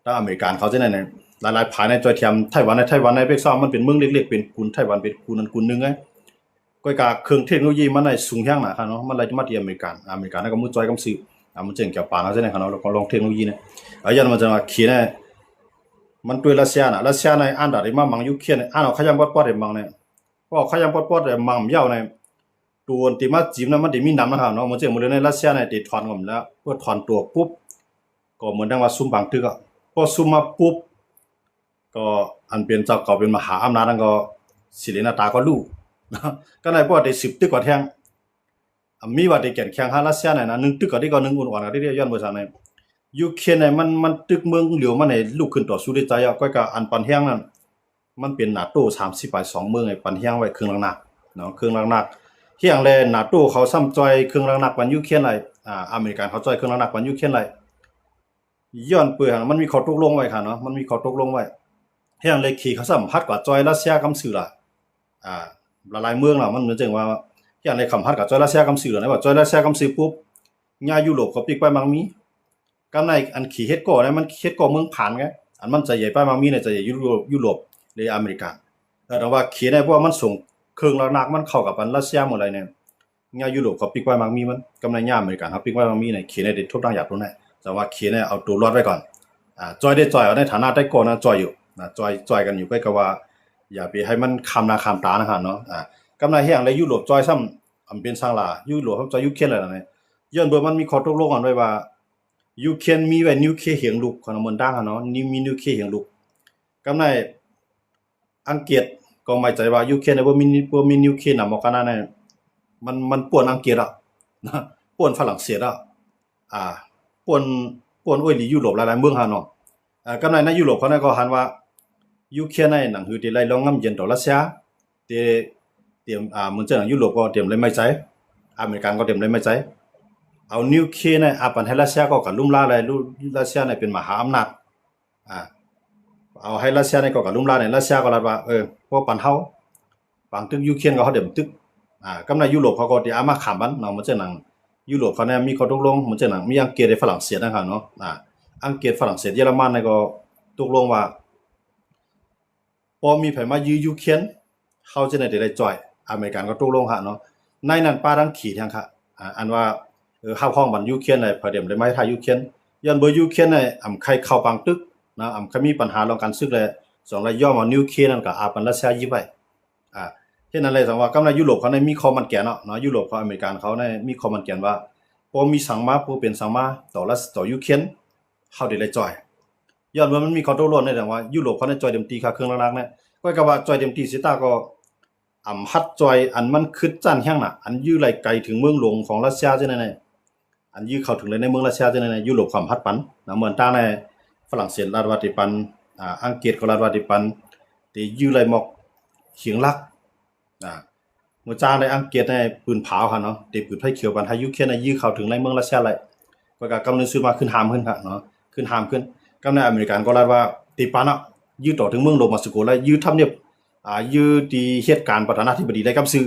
ถ้าอเมริกันเขาจะเนี่ยหลายๆภายในจ่อยแถมไต้หวันในเปกซ่ามันเป็นเมืองเล็กๆเป็นกุนไต้หวันเป็นกุนนั้นกุนนึงไงก็กะเครื่องเทคโนโลยีมันได้สูงแฮงน่ะค่ะเนาะมันเลยมาที่อเมริกันน่ะก็มุจ่อยกำซื้อมันเจ๋งเกี่ยวปานเขาจะเนี่ยค่ะเนาะแล้วก็ลองเทคโนโลยีเนี่ยยันมันจะมาขี่เนี่ยมันตัวรัสเซียในอันดาได้มามังยูเครนอันเอาขยำปอดๆได้มังเนี่ยเพราะขยำปอดๆได้มังยาวในตัวที่มาจิ้มนั้นมันได้มีน้ำนะครับเนาะมันจะมื้อในรัสเซียเนี่ยได้ถอนก่อนแล้วพอถอนตัวปุ๊บก็เหมือนดังว่าซุ่มบางตึกพอซุ่มมาปุ๊บ ก็อันเป็นเจ้าเก่าเป็นมหาอำนาจนั่นก็ศิรินาตาก็รู้นะก็ในบ่ได้10ตึกกว่าแทงมีว่าได้แก่นแข่งหารัสเซียนั่นนะ1ตึกก็ได้ก็1อุ่นอ่อนได้ย้อนบ่ซั่นในยูเครนเนี่ยมันตึกเมืองเหลียวมันให้ลุกขึ้นต่อสู้ได้ใจอ่ะก็อันปันแฮงนั่นมันเป็นนาโต้30ไป2เมืองไอ้ปันแฮงไว้เครื่องลังนักเนาะเครื่องลังนักเฮียงแลนาโต้เขาซ้ำจอยเครื่องลังนักวันยูเครนหลายอเมริกันเขาจอยเครื่องลังนักวันยูเครนหลายย้อนเปื่อยมันมีข้อตกลงไว้ค่ะเนาะมันมีข้อตกลงไว้เฮียงเลยขี่เขาสัมพัดกว่าจอยรัสเซียกำซื่อล่ะหลายๆเมืองล่ะมันเหมือนจังว่าเฮียงเลยคำพัดกับจอยรัสเซียกำซื่อล่ะนะว่าจอยรัสเซียกำซื่อปุ๊บญายุโรปก็ปิกไปมังมีกำในอันขี่เฮ็ดก่อนะมันเฮ็ดก่อเมืองผ่านไงอันมันจะใหญ่ไปมังมีเนี่ยจะใหญ่ยุโรปหรืออเมริกาแต่ว่าขี่ได้เพราะว่ามันส่งเครื่องลักนักมันเข้ากับอันรัสเซียหมดเลยเนี่ยญายุโรปก็ปิกไปมังมีมันกำในญาอเมริกันครับปิกไปมังมีเนี่ยขี่ได้ได้ทุบทางหยาบตรงนั้นแต่ว่าขี่เนี่ยเอาตัวรอดไว้ก่อนจอยได้จอยเอาในฐานะได้ก่อนนะจอยอยู่นะจอยกันอยู่ก็ว่าอย่าไปให้มันคำนาคำตานะฮะเนาะกำในเฮียงในยุโรปจอยซ้ำอำเป็นสร้างล่ะยุโรปเขาจอยยูเครนอะไรนั่นเนี่ยย้อนเบอร์มันมีข้อตกลงกันไว้ว่ายูเครนมีไว้นิวเคลียร์เหียงลูกของมันดังอ่ะเนาะนี่มีนิวเคลียร์เหียงลูกกำในอังกฤษก็ไม่ใจว่ายูเครนบ่มีนิวเคลียร์นำออกกันนั่นมันป่วนอังกฤษอ่ะนะป่วนฝรั่งเศสอ่ะป่วนโอ้ยหลียุโรปหลายๆเมืองฮะเนาะกำในยุโรปเขาเนี่ยก็หันว่ายูเครนในหนังหือที่ไล่ลองงำเย็นต่อรัสเซียเตรียมเหมือนจะยุโรปก็เตรียมเลยไม่ใจอเมริกันก็เตรียมเลยไม่ใจเอานิวเคลียร์ในปันให้รัสเซียก็กับลุ่มล่าเลยรัสเซียในเป็นมหาอำนาจเอาให้รัสเซียในก็กับลุ่มล่าในรัสเซียก็รับว่าพวกปันเฮาฝั่งตึกยูเครนก็เขาเดมตึกกำในยุโรปเขาก็ที่อามาขามบันเนาะมันจะหนังยุโรปเขาเนี่ยมีข้อตกลงมันจะหนังมีอังกฤษในฝรั่งเศสนะครับเนาะอังกฤษฝรั่งเศสเยอรมันในก็ตกลงว่าพอมีไผมายื้อยูเครนเขาจะได้จ่อยอเมริกันก็ตกลงฮะเนาะในนั้นป้าทั้งขี่ทั้งค่ะอันว่าเข้าห้องบันยูเครนในพอเดมได้ไม่ทายยูเครนย้อนเบอร์ยูเครนในใครเข้าปังตึกนะใครมีปัญหาเรื่องการซึกเลย2ระย่อมานิวเคลียร์นั่นก็ปันรัสเซียยิบไว้เช่นนั้นเลยสังว่ากำในยุโรปเขาในมีคอมันแกนเนาะยุโรปเขาอเมริกันเขาในมีคอมันแกนว่าพอมีสังมาผู้เป็นสังมาต่อยูเครนเฮาได้จ่อยย้อนว่ามันมีข้อตกลงในแต่ว่ายุโรปเขาในจ่อยเต็มตีค่าเครื่องรักๆเนี่ยก็ว่าจ่อยเต็มตีสิตาก็ฮัดจ่อยอันมันคึดจั่นแห้งน่ะอันยื้อไหลไกลถึงเมืองหลวงของรัสเซียจังได๋อันยื้อเข้าถึงเลยในเมืองรัสเซียจังได๋ยุโรปความฮัดปันนะเหมือนต่างในฝรั่งเศสรัฐวาติปันอังกฤษก็รัฐวาติปันที่ยื้อไหลหมอกเขียงลักเมื่อจ้างในอังกฤษในปืนเผาค่ะเนาะที่ปืนไฟเขียวบันให้ยูเครนในยื้อเข้าถึงในเมืองรัสเซียไหลก็กำลังซื้อมาขึ้นหามขึ้นค่ะเนาะขึ้นหามขึ้นกำในอเมริกันก็รัฐว่าติปันยื้อต่อถึงเมืองโรมาสโกแล้วยื้อทำเนียบยื้อที่เหตุการณ์ประธานาธิบดีได้กับซื้อ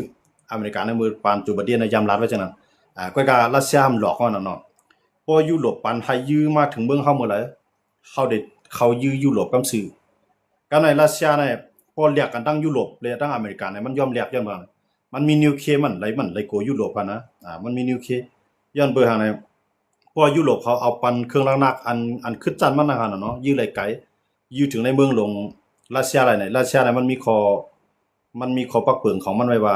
อเมริกันในมือปานจูบเดียนในยามรัฐไว้จังนั้นก็รัสเซียหลอกเขาเนาะพอยุโรปปันให้ยื้อมาถึงเมืองเฮาเมื่อไหร่เขายื้อยุโรปกับซื้อกำในรัสเซียในพอเรียกกันตั้งยุโรปเลยตั้งอเมริกันเนี่ยมันยอมเรียกย้อนว่ามันมีนิวเคลียร์มันไหลโกยุโรปนะมันมีนิวเคลียร์ย้อนเบอร์ทางไหนพอยุโรปเขาเอาปันเครื่องนักอันคึดจันมันนะเนาะยื้อไหลไกลยื้อถึงในเมืองหลวงรัสเซียอะไรเนี่ยรัสเซียเนี่ยมันมีข้อปักเปิงของมันไว้ว่า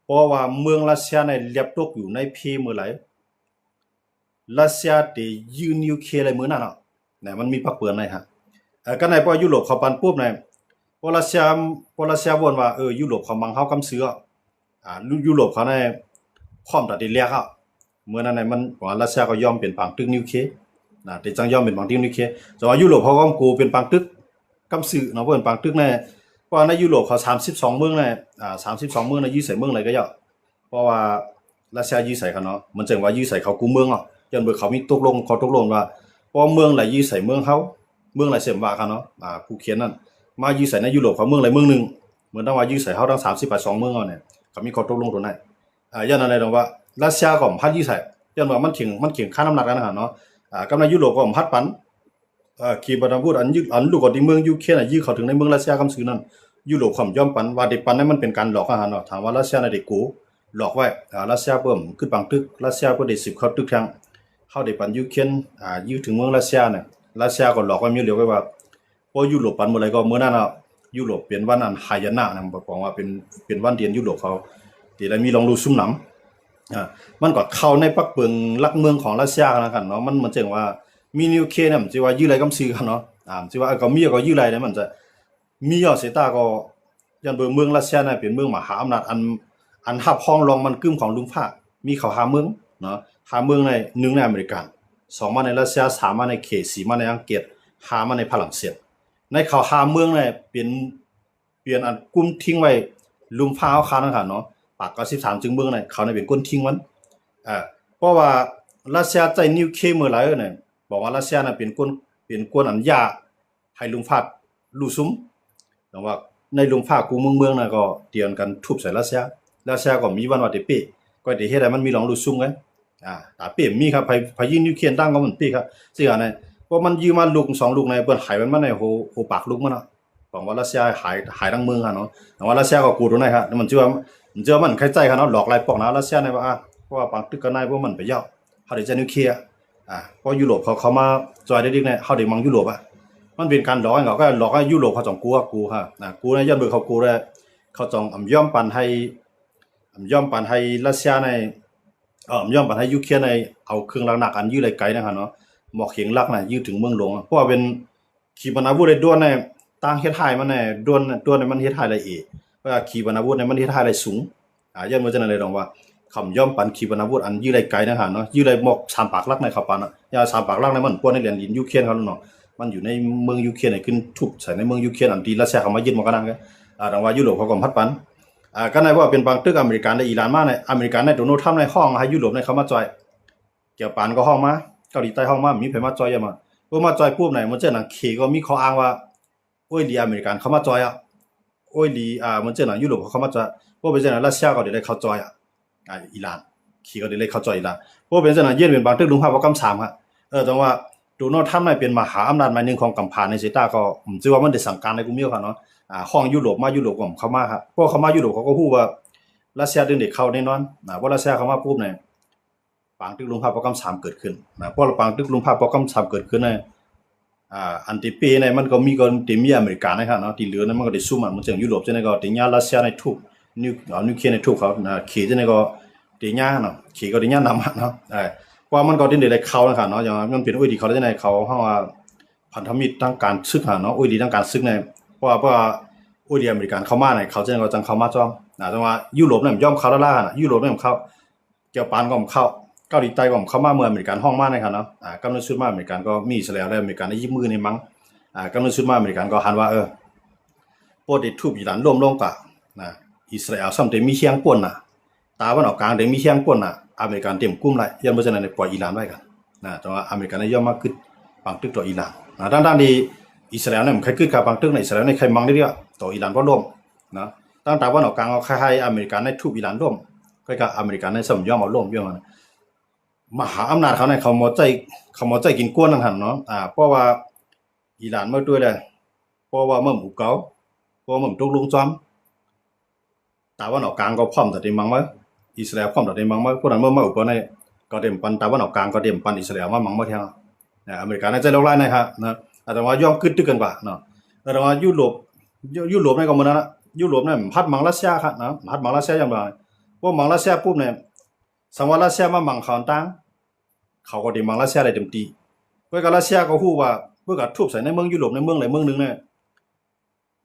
เพราะว่าเมืองรัสเซียในเรียบตกอยู่ในเพเมื่อไหร่รัสเซียได้ยื้อนิวเคลียร์อะไรมื้อนั้นเนาะเนี่ยมันมีปักเปิงในฮะก็ในพอยุโรปเขาปันปุ๊บเนี่ยพอรัสเซียบ่นว่ายุโรปเขามังเฮากำซื้อยุโรปเขาในพร้อมตัดได้เรียกเมื่อนั้นน่ะมันว่ารัสเซียก็ยอมเป็นปังตึกนิวเคลียร์ที่จังยอมเป็นปังตึกนิวเคลียร์แต่ว่ายุโรปเขาก็กูเป็นปังตึกกำซื้อเนาะเพิ่นปังตึกในเพราะในยุโรปเขา32เมืองใน32เมืองในยื้อใส่เมืองอะไรก็เยอะเพราะว่ารัสเซียยื้อใส่เขาเนาะมันจังว่ายื้อใส่เขากูเมืองย้อนเบิ่เขามีตกลงว่าพอเมืองไหลยื้อใส่เมืองเฮาเมืองไหลเสมว่าเขาเนาะผู้เขียนนั่นมายื้อใส่ในยุโรปเขาเมืองไหลเมืองนึงเหมือนต้องว่ายื้อใส่เฮาทั้ง32เมืองเนี่ยเขามีข้อตกลงตรงนั้นย้อนอะไรตรงว่ารัสเซียก็พัดยื้อใส่ย้อนว่ามันเถียงค่าน้ำหนักกันนะเนาะกำลังยุโรปก็พัดปันขีบพูดอันลูกก็ที่เมืองยูเครนยื้อเข้าถึงในเมืองรัสเซียกำซื้อนั่นยุโรปความยอมปันว่าได้ปันนั้นมันเป็นการหลอกเนาะถามว่ารัสเซียน่ะได้กูหลอกไว้รัสเซียเพิ่มขึ้นปังตึกรัสเซียก็ได้10เข้าตึกทางเฮาได้ปันยูเครนยื้อถึงเมืองรัสเซียเนี่ยรัสเซียก็หลอกไว้มีเหลียวไว้ว่าพอยุโรปปันเมื่อไหร่ก็เมื่อนั้นยุโรปเป็นวันอันหายนะนะบอกว่าเป็นวันเดือนยุโรปเขาที่ได้มีลองรู้ซุ่มหนำมันก็เข้าในปักเปิงลักเมืองของรัสเซียกันกันเนาะมันจังว่ามีนิวเคลียร์เนี่ยมันสิว่ายื้ออะไรกำซื้อกันเนาะ สิว่าก็มีก็ยื้อไหลเนี่ยมันจะมียอเสตาก็ยันเมืองรัสเซียน่ะเป็นเมืองมหาอำนาจอันหับห้องรองมันกึ้มของลุงฟ้ามีเขาหาเมืองเนาะหาเมืองใน1ในอเมริกัน2มาในรัสเซีย3มาในเขต4มาในอังกฤษ5มาในฝรั่งเศสในเขาหาเมืองเนี่ยเป็นอันกุมทิ้งไว้ลุมฟ้าเอาคานั่นค่ะเนาะปากก็13จึงเมืองเนี่ยเขาเนี่ยเป็นก้นทิ้งมันเพราะว่ารัสเซียใจนิวเคลียร์เมื่อไหร่เนี่ยบอกว่ารัสเซียน่ะเป็นก้นอันยาให้ลุงฟ้าลู่ซุมแต่ว่าในลุงฟ้ากูเมืองน่ะก็เตียนกันทุบใส่รัสเซียก็มีวันว่าติเป้ก็ได้เฮ็ดให้มันมีหลองลู่ซุมกันตาเป้มีครับไผยิงนิวเคลียร์ตั้งก็มันเป้ครับสิว่าเนี่ยเพราะมันยิงมาลูก2ลูกในเปิ้นหายมันในโหปากลูกมันเนาะบอกว่ารัสเซียหายทั้งเมืองค่ะเนาะแต่ว่ารัสเซียก็กูตรงไหนครับมันเชื่อมันใครใจค่ะเนาะหลอกลายปอกนะรัสเซียในว่าเพราะว่าปังตึกกันในพวกมันไปยาวเขาได้จะนิวเคลียร์เพราะยุโรปเขามาจอยได้ดิเนี่ยเขาได้มังยุโรปมันเป็นการหลอกให้เขาก็หลอกให้ยุโรปเขาจองกูฮะกูในย้อนเบอร์เขากูได้เขาจองย่อมปันให้รัสเซียในย่อมปันให้ยูเครนในเอาเครื่องหนักอันยื้อไรไกลนะครับเนาะหมอกเข็งลักน่ะยื้อถึงเมืองหลวงเพราะว่าเป็นขีปนาวุธได้ด้วนในตั้งเฮ็ดให้มันในด้วนในมันเฮ็ดให้ละเอียดว่าขีปนาวุธในมันเฮ็ดให้ละสูงย้อนมาจากนั้นเลยดองว่าคำย่อมปันขีปนาวุธอันยื้อไรไกลนะครับเนาะยื้อไรหมอก3ปากลักในเขาปันยา3ปากลักในมันป้วนในเหรียญดินยูเครนเขาเนาะมันอยู่ในเมืองยูเครนขึ้นทุบใส่ในเมืองยูเครนอันที่รัสเซียเขามายึดมากันนั่นก็ดองว่ายุโรปเขาก็พัดปันก็ในว่าเป็นบางตึกอเมริกันในอิหร่านมาในอเมริกันในโดนัลด์ทรัมป์ในห้องให้ยุโรปในเขามาจอยเกี่ยวปานก็ห้องมาเกาหลีใต้ห้องมามีไผมาจอยมาพวกมาจอยปุ๊บไหนมันเจอหนังเคก็มีข้ออ้างว่าโอ้ยดีอเมริกันเขามาจอยโอ้ยดีมันเจอหนังยุโรปเขามาจอยพวกเป็นเจอหนังรัสเซียก็ได้เขาจอยอิหร่านเคก็ได้เขาจอยอิหร่านพวกเป็นเจอหนังเย็นเป็นบางตึกลุงภาพว่ากำ3ครับจังว่าโดนัลด์ทรัมป์ในเป็นมหาอำนาจหมายนึงของกัมพาในเซตาก็ผมชื่อว่ามันได้สั่งการในกลุ่มเดียวกันเนาะห้องยุโรปของเขามาครับพวกเขามายุโรปเขาก็ฮู้ว่ารัสเซียดึงเด็กเข้าแน่นอนเพราะรัสเซียเขามาปุ๊บเนี่ยปางตึกลุงภาพโปรแกรม3เกิดขึ้นเพราะปางตึกลุงภาพโปรแกรม3เกิดขึ้นเนี่ยอันที่ปีเนี่ยมันก็มีคนที่มีอเมริกันนะครับเนาะที่เหลือนั้นมันก็ได้สู้มันจากยุโรปจะเนี่ยก็ที่ญารัสเซียในทุกนิวเคลียร์ในทุกเขาเขตจะเนี่ยก็ที่ญาเนาะเขตก็ที่ญานำเนาะเพราะมันก็ที่ได้เข้านะครับเนาะอย่างมันเป็นโอ้ยดีเขาจะเนี่ยเขาเฮาว่าพันธมิตรทางการศึกเนาะโอ้ยดีทางการศึกเนี่ยเพราะว่าโอ้ยดีอเมริกันเข้ามาเนี่ยเขาจะเนี่ยก็จังเข้ามาจ้องจังว่ายุโรปเนี่ยย่อมเข้าล่ายุโรปเนี่ยเข้าเกี่ยวปานก็เข้าเกาหลีใต้ก็เข้ามาเมืองอเมริกันห้องมานะครับเนาะกำลังชุดมาอเมริกันก็มีอิสราเอลและอเมริกันได้ยิบมือในมั้งกำลังชุดมาอเมริกันก็หันว่าโปรดิทูบอิหร่านร่วมลงกับอิสราเอลซ้ำแต่มีเชียงป่นตาวันออกกลางแต่มีเชียงป่นอเมริกันเต็มกุ้มเลยยันบ่จังนั้นปล่อยอิหร่านไว้กันจังว่าอเมริกันย่อมมาขึ้นปังตึกต่ออิหร่านด้านที่อิสราเอลเนี่ยมันใครขึ้นกับปังตึกในอิสราเอลในใครมังได้เดียวต่ออิหร่านก็ร่วมนะตั้งแต่วันออกกลางเอาให้อเมริกันในทูบอิหร่านร่วมก็กับอเมริกันในสมย่อมเอาร่วมย่อมมหาอำนาจเขาในเขาหมดใจกินก้วนนั่นหั่นเนาะเพราะว่าอิหร่านมาด้วยเลยเพราะว่าเมื่อหมู่เก่าเพราะเมื่อตกลงจอมตาวันออกกลางก็พร้อมแต่ได้มังว่าอิสราเอลพร้อมแต่ได้มังว่าพวกนั้นเมื่ออุปในก็เต็มปันตาวันออกกลางก็เต็มปันอิสราเอลมามังบ่เที่ยงอเมริกันในใจลงไล่นะครับนะแต่ว่าย่อมขึ้นตึกกันกว่าเนาะแต่ว่ายุโรปในก็เหมือนนั้นยุโรปเนี่ยพัดมังรัสเซียครับนะพัดมังรัสเซียอย่างไรพวกมังรัสเซียปุ๊บเนี่ยสังว่ารัสเซียมามังเขาตั้งเขาก็ได้มังรัสเซียได้เต็มตีเพื่อกับรัสเซียก็ฮู้ว่าเพื่อกับทุบใส่ในเมืองยุโรปในเมืองไหนเมืองนึงเนี่ย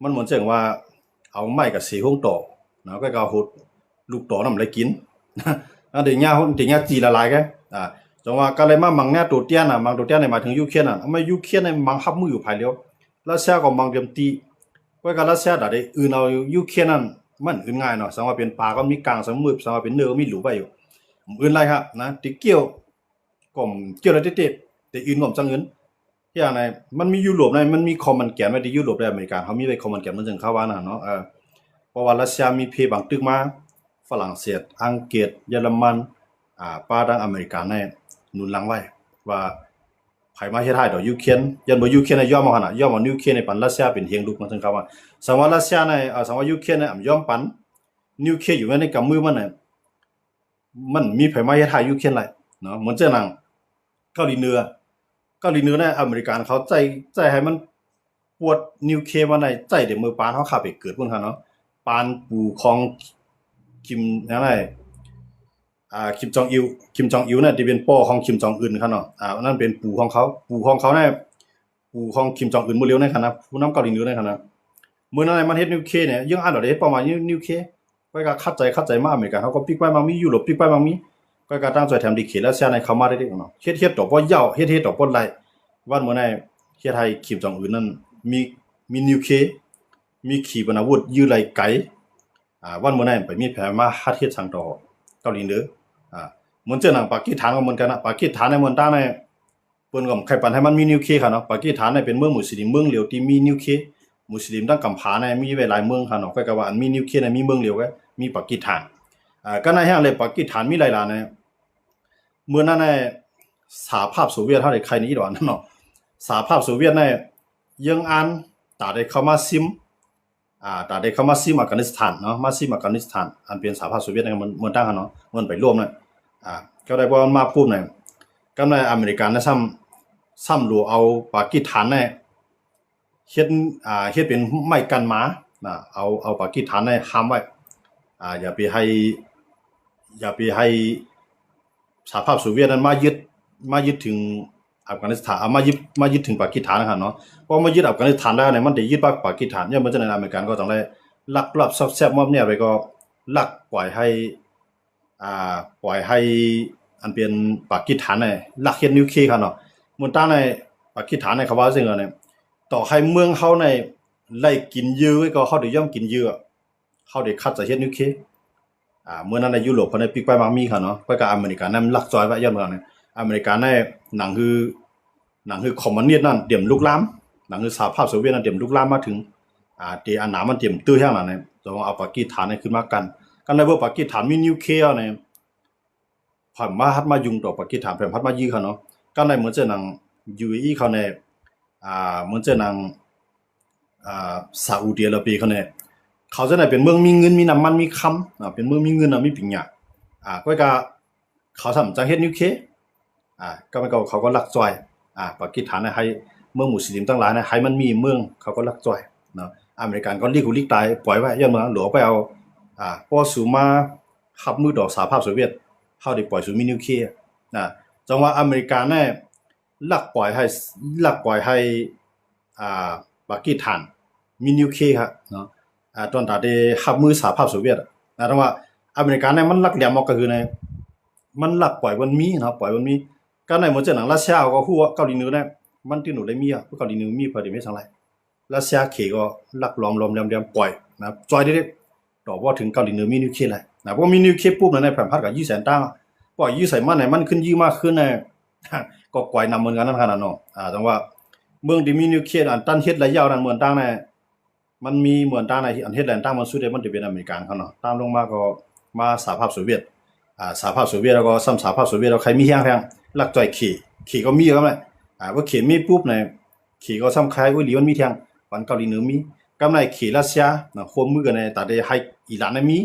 มันเหมือนเจังว่าเอาไม้กับสีห้องต่อนะก็เอาหุดลูกต่อนำไรกินเดี๋ยวเนี้ยจีละลายแกจังว่าก็เลยมามังเนี่ยตัวเตี้ยมังตัวเตี้ยในหมายถึงยูเครนไม่ยูเครนในมังฮับมืออยู่ภายเดียวรัสเซียก็มังเต็มตีเพื่อกับรัสเซียได้อื่นเอายูเครนนั่นมันอื่นง่ายเนาะสังว่าเป็นปลาก็มีกลางสังมือสังว่าเป็นเนื้อก็มีหลูไปอยู่อื่นไรครับนะติเกี่ยวก่อมเกี่ยวอะไรเด็ดแต่อื่นก่อมจังเงินอย่างไรมันมียุโรปในมันมีคอมมานด์แกนไว้ที่ยุโรปและอเมริกาเขามีไว้คอมมานด์แกนมันจึงเข้าว่านะเนาะเพราะว่ารัสเซียมีเพบางตึกมาฝรั่งเศสอังกฤษเยอรมันป้าดังอเมริกาในหนุนหลังไว้ว่าไผมาเฮ็ดให้ดอกยูเครนยันบ่ยูเครนย่อมมาขนาดย่อมมานิวเครนในปันรัสเซียเป็นเฮียงลูกมันจึงเข้าว่าสังว่ารัสเซียในสังว่ายูเครนในย่อมปันนิวเครนอยู่ในกำมือมันน่ะมันมีไผมาเฮ็ดให้ยูเครนหลายเนาะเหมือนเจ้าหนังเกาหลีเหนือในอเมริกันเขาใจให้มันปวดนิวเคลียร์มาในใจเดี๋ยวมือปานเขาขับไปเกิดพุ่นค่ะเนาะปานปูของคิมนั่นไงคิมจองอิลเนี่ยที่เป็นพ่อของคิมจองอึนค่ะเนาะนั่นเป็นปู่ของเขาเนี่ย อูของคิมจองอึนมื้อเร็วในขณะผู้นำเกาหลีเหนือในขณะมื้อนั้นมันเฮ็ดนิวเคลียร์เนี่ยยังอ่านได้ประมาณนิวเคลียร์ก็ก็เข้าใจมาอเมริกันเขาก็ปิกไปมามียุโรปปิกไปมามีก็ก็ตั้งใจแถมดีเขตแล้วเสียในเข้ามาได้เนาะเฮ็ดดอกบ่ยาวเฮ็ดดอกบ่ไหลวันมื้อนั้นเฮ็ดให้คิมจองอึนนั้นมีนิวเคลียร์มีขีปนาวุธยื้อไหลไกลวันมื้อนั้นไปมีแผนมาฮัดเฮ็ดทางต่อเกาหลีเหนือเหมือนเจ้าหนังปากีสถานก็เหมือนกันนะปากีสถานในเมืองต้าในเปิ้นก็ใครปันให้มันมีนิวเคลียร์ค่ะเนาะปากีสถานในเป็นเมืองมุสลิมเมืองเดียวที่มีนิวเคลียร์มุสลิมตั้งกำผาในมีไว้หลายเมืองค่ะเนาะก็ว่าอันมีนิวเคลียร์ในมีเมืองเดียวก็มีปากีสถานก็ในแห่งเลยปากีสถานมีหลายๆในเมื่อนั้นในสหภาพโซเวียตเฮาได้ใครนี้ดอกนั่นเนาะสหภาพโซเวียตในยังอันตาได้เข้ามาซิมตาได้เข้ามาซิมอัฟกานิสถานเนาะมาซิมอัฟกานิสถานอันเป็นสหภาพโซเวียตในเมืองตั้งเนาะมันไปร่วมน่ะก็ได้บ่มาปุ๊บน่ะกำในอเมริกันนะซ้ำรู้เอาปากีสถานเนี่ยเฮ็ดเป็นไม้กันหมาเอาปากีสถานเนี่ยห้ามไว้อย่าไปให้สหภาพโซเวียตนั้นมายึดถึงอัฟกานิสถานมายึดถึงปากีสถานนะครับเนาะพอมายึดอัฟกานิสถานได้เนี่ยมันได้ยึดปากีสถานเนี่ยมันจะในอเมริกันก็ต้องได้ลักลอบแซ่บๆมอบเนี่ยไปก็ลักปล่อยให้อันเป็นปากีสถานเนี่ยลักเฮ็ดนิวเคลียร์ครับเนาะมันตั้งในปากีสถานในเขาว่าจังเนี่ยต่อให้เมืองเฮาในไล่กินยื้อก็เฮาได้ย่อมกินยื้อเฮาได้คัดจะเฮ็ดนิวเคลียร์เมื่อนั้นในยุโรปเพิ่นได้ปิกไปมักมีค่ะเนาะก็อเมริกันนั้นลักจอยไว้ย่ำกันเนี่ยอเมริกันในหนังคือคอมมิวนิสต์นั่นเตรียมลุกลามหนังคือสหภาพโซเวียตนั่นเตรียมลุกลามมาถึงที่อันหนามันเตรียมตื้อแห่งนั้นเนี่ยต้องเอาปากีสถานขึ้นมากันในว่าปากีสถานมีนิวเคลียร์เนี่ยผ่านมาฮัดมายุงต่อปากีสถานผ่านพัดมายื้อค่ะเนาะกันในเหมือนเจ้าหนัง UAE เขาเนี่ยเหมือนเจ้าหนังซาอุดิอาระเบียเขาเนี่ยเขาจะได้เป็นเมืองมีเงินมีน้ำมันมีคำเป็นเมืองมีเงินมีปิญญาก็เขาทำจังเฮ็ดนิวเคลียร์ก็มันก็เขาก็ลักจอยปากีสถานเนี่ยให้เมืองมุสลิมทั้งหลายเนี่ยให้มันมีเมืองเขาก็ลักจอยเนาะอเมริกันก็ลีกหูลีกตายปล่อยไว้ย้อนเมืองหลวไปเอาพอสู่มาขับมือดอกสหภาพโซเวียตเฮาได้ปล่อยสู่มีนิวเคลียร์จังว่าอเมริกันเนี่ยลักปล่อยให้ปากีสถานมีนิวเคลียร์ครับเนาะตอนตาได้ขับมือสหภาพโซเวียตจังว่าอเมริกันเนี่ยมันลักแหลมออกก็คือในมันลักปล่อยวันมีเนาะปล่อยวันมีก็ในเหมือนเจ้าหนังรัสเซียก็ฮู้ว่าเกาหลีเหนือเนี่ยมันที่หนูได้มีเกาหลีเหนือมีพอดีไม่สังไรรัสเซียเขก็ลักล้อมแหลมปล่อยนะจอยได้ดอกว่าถึงเกาหลีเหนือมีนิวเคลียร์แหละพอมีนิวเคลียร์ปุ๊บในแผ่นพัดก็20,000ตั้งปล่อยยื้อใส่มันเนี่ยมันขึ้นยื้อมากขึ้นเนี่ยก็ก่อยนำเหมือนกันนั่นขนาดเนาะจังว่าเมืองที่มีนิวเคลียร์อันตั้นเฮ็ดระยะนั้นเหมือนตั้งเนี่ยมันมีเหมือนตั้งในอันเฮ็ดแลนตั้งมันสุดได้มันจะเป็นอเมริกันเขาเนาะตามลงมาก็มาสหภาพโซเวียตสหภาพโซเวียตแล้วก็ซ้ำสหภาพโซเวียตแล้วใครมีแห้งลักจ่อยขี่ก็มีครับแหละว่าขี่มีปุ๊บเนี่ยขี่ก็ซ้ำใครหรือมันมีแทงวันเกาหลีเหนือมีกำไรขี่รัสเซียนะควบมือกันในแต่ได้ให้อิหร่านมี